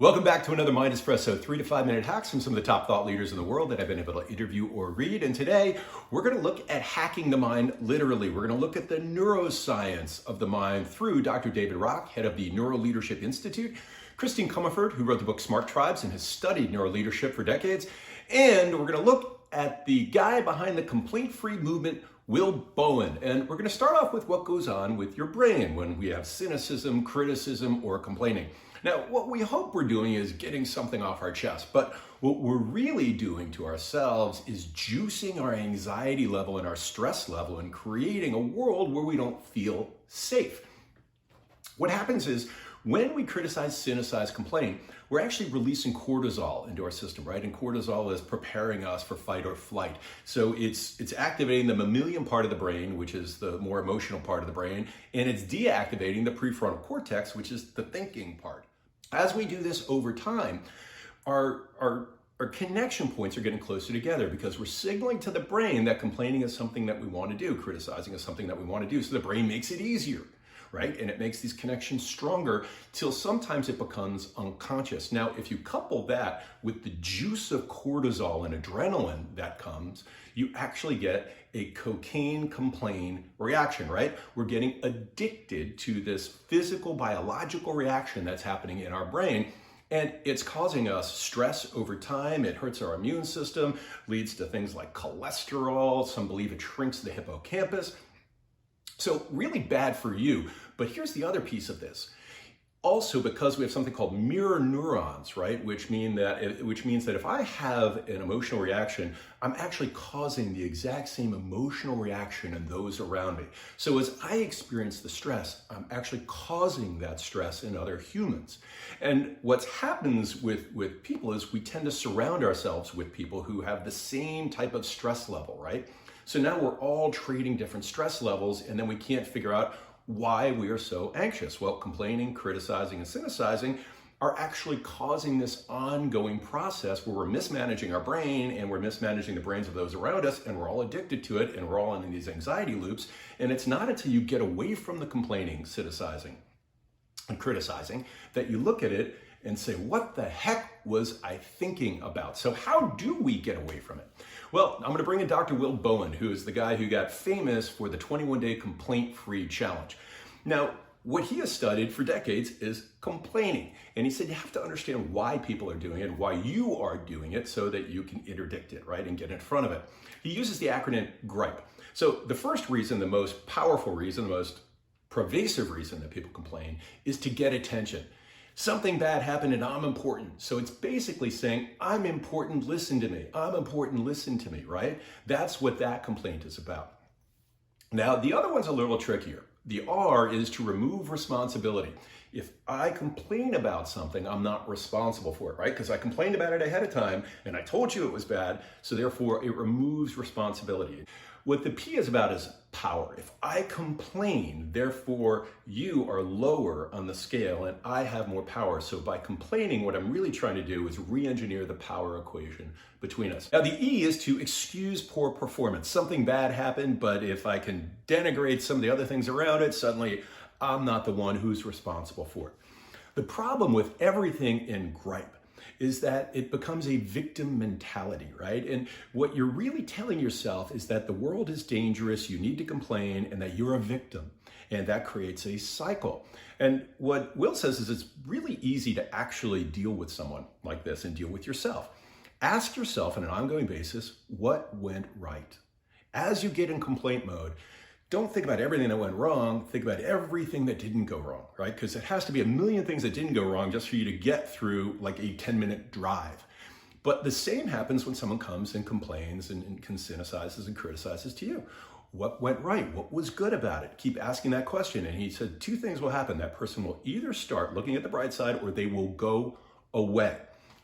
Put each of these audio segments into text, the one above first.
Welcome back to another MindEspresso 3 to 5 minute hacks from some of the top thought leaders in the world that I've been able to interview or read. And today we're going to look at hacking the mind literally. We're going to look at the neuroscience of the mind through Dr. David Rock, head of the Neuroleadership Institute, Christine Comaford, who wrote the book SmartTribes and has studied neuroleadership for decades. And we're going to look at the guy behind the complaint-free movement, Will Bowen. And we're going to start off with what goes on with your brain when we have cynicism, criticism, or complaining. Now, what we hope we're doing is getting something off our chest, but what we're really doing to ourselves is juicing our anxiety level and our stress level and creating a world where we don't feel safe. What happens is when we criticize, cynicize, complain, we're actually releasing cortisol into our system, right? And cortisol is preparing us for fight or flight. So it's activating the mammalian part of the brain, which is the more emotional part of the brain, and it's deactivating the prefrontal cortex, which is the thinking part. As we do this over time, our connection points are getting closer together because we're signaling to the brain that complaining is something that we want to do, criticizing is something that we want to do. So the brain makes it easier, right? And it makes these connections stronger till sometimes it becomes unconscious. Now, if you couple that with the juice of cortisol and adrenaline that comes, you actually get a cocaine complain reaction, right? We're getting addicted to this physical, biological reaction that's happening in our brain. And it's causing us stress over time. It hurts our immune system, leads to things like cholesterol. Some believe it shrinks the hippocampus. So really bad for you. But here's the other piece of this. Also, because we have something called mirror neurons, right? Which means that if I have an emotional reaction, I'm actually causing the exact same emotional reaction in those around me. So as I experience the stress, I'm actually causing that stress in other humans. And what happens with people is we tend to surround ourselves with people who have the same type of stress level, right? So now we're all trading different stress levels, and then we can't figure out why we are so anxious. Well, complaining, criticizing, and cynicizing are actually causing this ongoing process where we're mismanaging our brain and we're mismanaging the brains of those around us, and we're all addicted to it, and we're all in these anxiety loops. And it's not until you get away from the complaining, cynicizing, and criticizing that you look at it and say, what the heck was I thinking about? So how do we get away from it? Well, I'm going to bring in Dr. Will Bowen, who is the guy who got famous for the 21-day complaint-free challenge. Now, what he has studied for decades is complaining. And he said you have to understand why people are doing it, why you are doing it, so that you can interdict it, right, and get in front of it. He uses the acronym GRIPE. So the first reason, the most powerful reason, the most pervasive reason that people complain is to get attention. Something bad happened and I'm important. So it's basically saying, I'm important, listen to me. I'm important, listen to me, right? That's what that complaint is about. Now, the other one's a little trickier. The R is to remove responsibility. If I complain about something, I'm not responsible for it, right? Because I complained about it ahead of time and I told you it was bad, so therefore it removes responsibility. What the P is about is power. If I complain, therefore you are lower on the scale and I have more power. So by complaining, what I'm really trying to do is re-engineer the power equation between us. Now the E is to excuse poor performance. Something bad happened, but if I can denigrate some of the other things around it, suddenly I'm not the one who's responsible for it. The problem with everything in gripe is that it becomes a victim mentality, right? And what you're really telling yourself is that the world is dangerous, you need to complain, and that you're a victim. And that creates a cycle. And what Will says is it's really easy to actually deal with someone like this and deal with yourself. Ask yourself on an ongoing basis, what went right? As you get in complaint mode, don't think about everything that went wrong, think about everything that didn't go wrong, right? Because it has to be a million things that didn't go wrong just for you to get through like a 10-minute drive. But the same happens when someone comes and complains and cynicizes and criticizes to you. What went right? What was good about it? Keep asking that question. And he said two things will happen. That person will either start looking at the bright side or they will go away.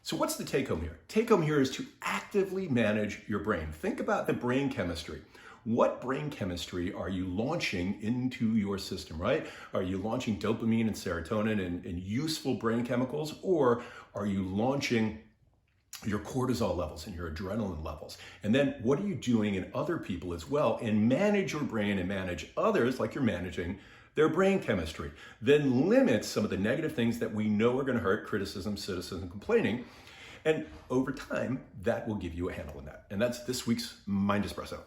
So what's the take home here? Take home here is to actively manage your brain. Think about the brain chemistry. What brain chemistry are you launching into your system, right? Are you launching dopamine and serotonin and useful brain chemicals, or are you launching your cortisol levels and your adrenaline levels? And then what are you doing in other people as well? And manage your brain and manage others like you're managing their brain chemistry, then limits some of the negative things that we know are going to hurt: criticism, cynicism, complaining. And over time, that will give you a handle on that. And that's this week's Mind Espresso.